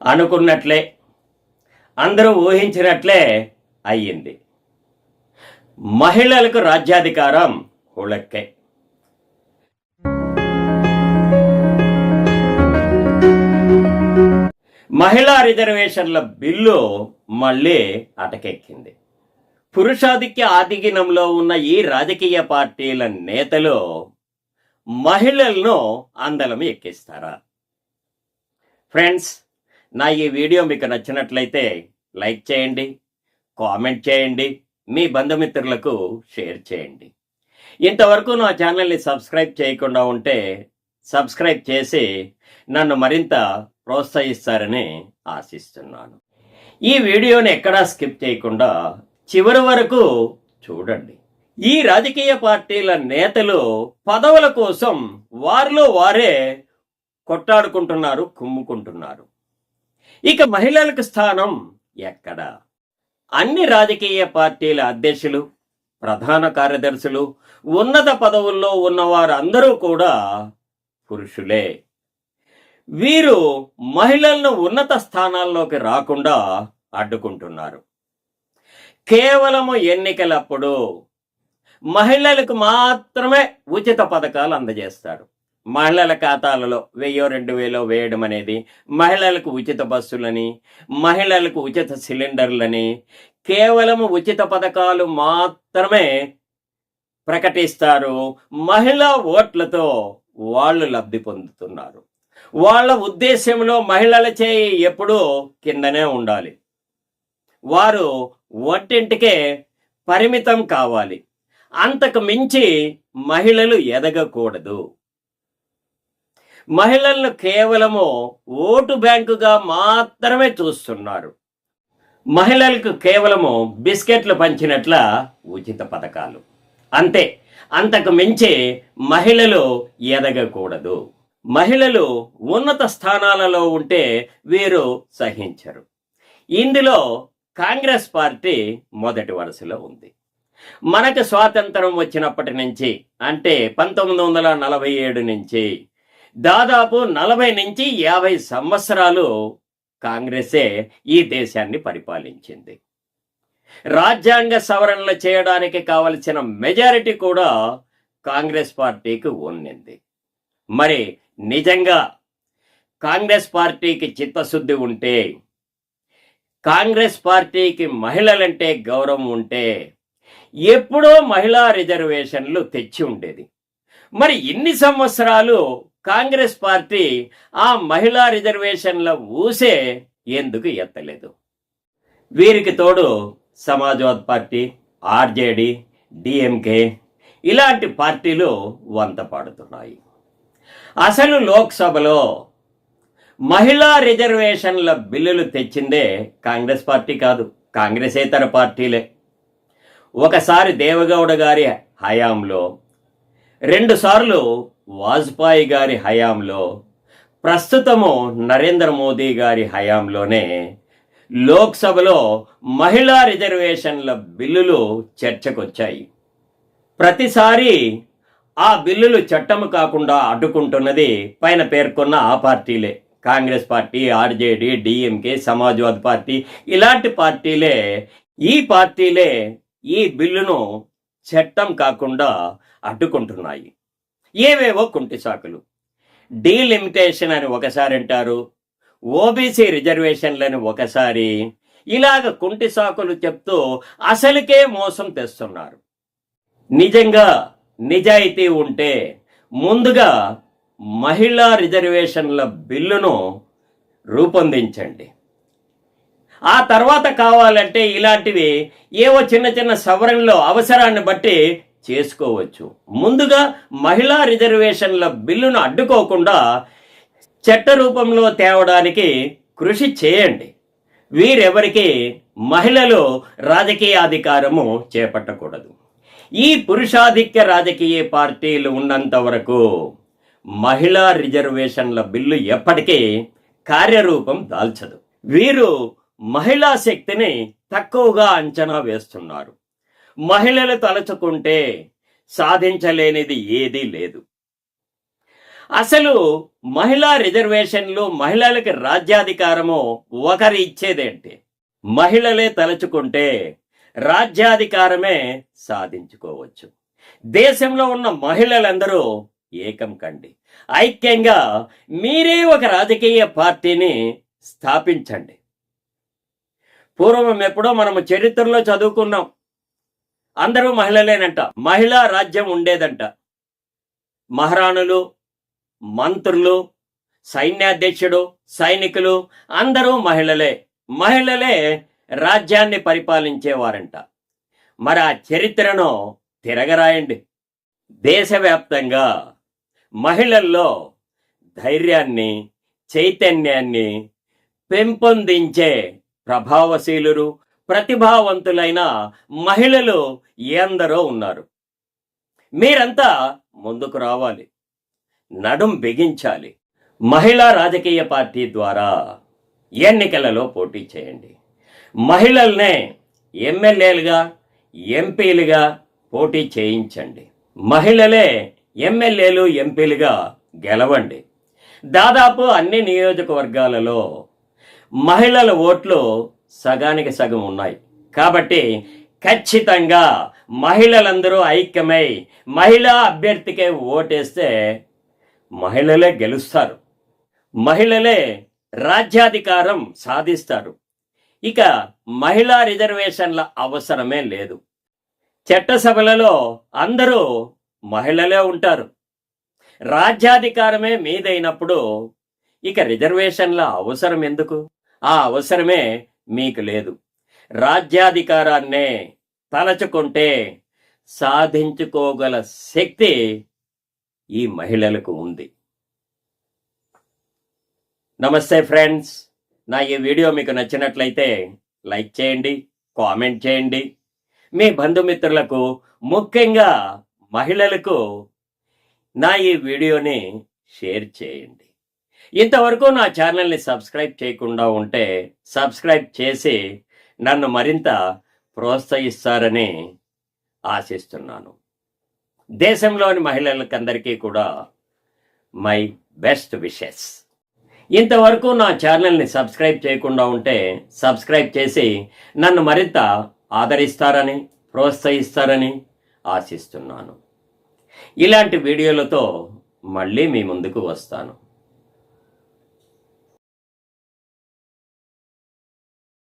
అనుకున్నట్లే అందరూ ఊహించినట్లే అయ్యింది. మహిళలకు రాజ్యాధికారం హుళక్కే. మహిళా రిజర్వేషన్ల బిల్లు మళ్ళీ అటకెక్కింది. పురుషాధిక్య ఆధీనంలో ఉన్న ఈ రాజకీయ పార్టీల నేతలు మహిళలను అందలం ఎక్కిస్తారా? ఫ్రెండ్స్, నా ఈ వీడియో మీకు నచ్చినట్లయితే లైక్ చేయండి, కామెంట్ చేయండి, మీ బంధుమిత్రులకు షేర్ చేయండి. ఇంతవరకు నా ఛానల్ని సబ్స్క్రైబ్ చేయకుండా ఉంటే సబ్స్క్రైబ్ చేసి నన్ను మరింత ప్రోత్సహిస్తారని ఆశిస్తున్నాను. ఈ వీడియోని ఎక్కడా స్కిప్ చేయకుండా చివరి వరకు చూడండి. ఈ రాజకీయ పార్టీల నేతలు పదవుల కోసం వారిలో వారే కొట్టాడుకుంటున్నారు, కుమ్ముకుంటున్నారు. ఇక మహిళలకు స్థానం ఎక్కడ? అన్ని రాజకీయ పార్టీల అధ్యక్షులు, ప్రధాన కార్యదర్శులు, ఉన్నత పదవుల్లో ఉన్నవారందరూ కూడా పురుషులే. వీరు మహిళలను ఉన్నత స్థానాల్లోకి రాకుండా అడ్డుకుంటున్నారు. కేవలము ఎన్నికలప్పుడు మహిళలకు మాత్రమే ఉచిత పథకాలు అందజేస్తారు. మహిళల ఖాతాలలో 1000-2000 వేయడం అనేది, మహిళలకు ఉచిత బస్సులని, మహిళలకు ఉచిత సిలిండర్లని, కేవలం ఉచిత పథకాలు మాత్రమే ప్రకటిస్తారు. మహిళా ఓట్లతో వాళ్ళు లబ్ధి పొందుతున్నారు. వాళ్ళ ఉద్దేశంలో మహిళల చేయి ఎప్పుడూ కిందనే ఉండాలి. వారు వంటింటికే పరిమితం కావాలి. అంతకు మించి మహిళలు ఎదగకూడదు. మహిళలను కేవలము ఓటు బ్యాంకుగా మాత్రమే చూస్తున్నారు. మహిళలకు కేవలము బిస్కెట్లు పంచినట్ల ఉచిత పథకాలు, అంతే. అంతకు మించి మహిళలు ఎదగకూడదు. మహిళలు ఉన్నత స్థానాలలో ఉంటే వీరు సహించరు. ఇందులో కాంగ్రెస్ పార్టీ మొదటి వరుసలో ఉంది. మనకు స్వాతంత్రం వచ్చినప్పటి నుంచి, అంటే 1947 నుంచి దాదాపు 40 నుంచి 50 సంవత్సరాలు కాంగ్రెసే ఈ దేశాన్ని పరిపాలించింది. రాజ్యాంగ సవరణలు చేయడానికి కావలసిన మెజారిటీ కూడా కాంగ్రెస్ పార్టీకి ఉన్నింది. మరి నిజంగా కాంగ్రెస్ పార్టీకి చిత్తశుద్ధి ఉంటే, కాంగ్రెస్ పార్టీకి మహిళలంటే గౌరవం ఉంటే ఎప్పుడో మహిళా రిజర్వేషన్లు తెచ్చి ఉండేది. మరి ఇన్ని సంవత్సరాలు కాంగ్రెస్ పార్టీ ఆ మహిళా రిజర్వేషన్ల ఊసే ఎందుకు ఎత్తలేదు? వీరికి తోడు సమాజ్వాదీ పార్టీ, ఆర్జేడీ, డిఎంకే ఇలాంటి పార్టీలు వంత పాడుతున్నాయి. అసలు లోక్సభలో మహిళా రిజర్వేషన్ల బిల్లులు తెచ్చిందే కాంగ్రెస్ పార్టీ కాదు, కాంగ్రెసేతర పార్టీలే. ఒకసారి దేవగౌడ గారి హయాంలో, 2 సార్లు వాజ్పేయి గారి హయాంలో, ప్రస్తుతము నరేంద్ర మోదీ గారి హయాంలోనే లోక్సభలో మహిళా రిజర్వేషన్ల బిల్లులు చర్చకొచ్చాయి. ప్రతిసారి ఆ బిల్లులు చట్టము కాకుండా అడ్డుకుంటున్నది పైన పేర్కొన్న ఆ పార్టీలే. Congress party, RJD, DMK, Samajwadi party ఇలాంటి పార్టీలే. ఈ పార్టీలే ఈ బిల్లును చట్టం కాకుండా అడ్డుకుంటున్నాయి. ఏవేవో కుంటి సాకులు. డీలిమిటేషన్ అని ఒకసారి అంటారు, ఓబీసీ రిజర్వేషన్లని ఒకసారి, ఇలాగ కుంటి సాకులు చెప్తూ అసలుకే మోసం తెస్తున్నారు. నిజంగా నిజాయితీ ఉంటే ముందుగా మహిళా రిజర్వేషన్ల బిల్లును రూపొందించండి. ఆ తర్వాత కావాలంటే ఇలాంటివి ఏవో చిన్న చిన్న సవరణలో అవసరాన్ని బట్టి చేసుకోవచ్చు. ముందుగా మహిళా రిజర్వేషన్ల బిల్లును అడ్డుకోకుండా చట్ట రూపంలో తేవడానికి కృషి చేయండి. వీరెవరికి మహిళలు రాజకీయ అధికారము చేపట్టకూడదు. ఈ పురుషాధిక్య రాజకీయ పార్టీలు ఉన్నంత వరకు మహిళా రిజర్వేషన్ల బిల్లు ఎప్పటికీ కార్యరూపం దాల్చదు. వీరు మహిళా శక్తిని తక్కువగా అంచనా వేస్తున్నారు. మహిళలు తలుచుకుంటే సాధించలేనిది ఏదీ లేదు. అసలు మహిళా రిజర్వేషన్లు, మహిళలకి రాజ్యాధికారము ఒకరు ఇచ్చేదేంటి? మహిళలే తలుచుకుంటే రాజ్యాధికారమే సాధించుకోవచ్చు. దేశంలో ఉన్న మహిళలందరూ ఏకం కండి, ఐక్యంగా మీరే ఒక రాజకీయ పార్టీని స్థాపించండి. పూర్వం ఎప్పుడో మనము చరిత్రలో చదువుకున్నాం, అందరూ మహిళలేనంట, మహిళా రాజ్యం ఉండేదంట. మహారాణులు, మంత్రులు, సైన్యాధ్యక్షుడు, సైనికులు అందరూ మహిళలే. మహిళలే రాజ్యాన్ని పరిపాలించేవారంట. మరి ఆ చరిత్రను తిరగరాయండి. దేశవ్యాప్తంగా మహిళల్లో ధైర్యాన్ని, చైతన్యాన్ని పెంపొందించే ప్రభావశీలురు, ప్రతిభావంతులైన మహిళలు ఎందరో ఉన్నారు. మీరంతా ముందుకు రావాలి, నడుం బిగించాలి. మహిళా రాజకీయ పార్టీ ద్వారా ఎన్నికలలో పోటీ చేయండి. మహిళల్నే ఎమ్మెల్యేలుగా, ఎంపీలుగా పోటీ చేయించండి. మహిళలే ఎమ్మెల్యేలు, ఎంపీలుగా గెలవండి. దాదాపు అన్ని నియోజకవర్గాలలో మహిళల ఓట్లు సగానికి సగం ఉన్నాయి. కాబట్టి ఖచ్చితంగా మహిళలందరూ ఐక్యమై మహిళా అభ్యర్థికే ఓటేస్తే మహిళలే గెలుస్తారు, మహిళలే రాజ్యాధికారం సాధిస్తారు. ఇక మహిళా రిజర్వేషన్ల అవసరమే లేదు. చట్టసభలలో అందరూ మహిళలే ఉంటారు. రాజ్యాధికారమే మీదైనప్పుడు ఇక రిజర్వేషన్ల అవసరం ఎందుకు? ఆ అవసరమే మీకు లేదు. రాజ్యాధికారాన్నే తలచుకుంటే సాధించుకోగల శక్తి ఈ మహిళలకు ఉంది. నమస్తే ఫ్రెండ్స్, నా ఈ వీడియో మీకు నచ్చినట్లయితే లైక్ చేయండి, కామెంట్ చేయండి. మీ బంధుమిత్రులకు, ముఖ్యంగా మహిళలకు నా ఈ వీడియోని షేర్ చేయండి. ఇంతవరకు నా ఛానల్ని సబ్స్క్రైబ్ చేయకుండా ఉంటే సబ్స్క్రైబ్ చేసి నన్ను మరింత ప్రోత్సహిస్తారని ఆశిస్తున్నాను. దేశంలోని మహిళలకందరికీ కూడా మై బెస్ట్ విషెస్. ఇంతవరకు నా ఛానల్ని సబ్స్క్రైబ్ చేయకుండా ఉంటే సబ్స్క్రైబ్ చేసి నన్ను మరింత ఆదరిస్తారని, ప్రోత్సహిస్తారని ఆశిస్తున్నాను. ఇలాంటి వీడియోలతో మళ్ళీ మీ ముందుకు వస్తాను.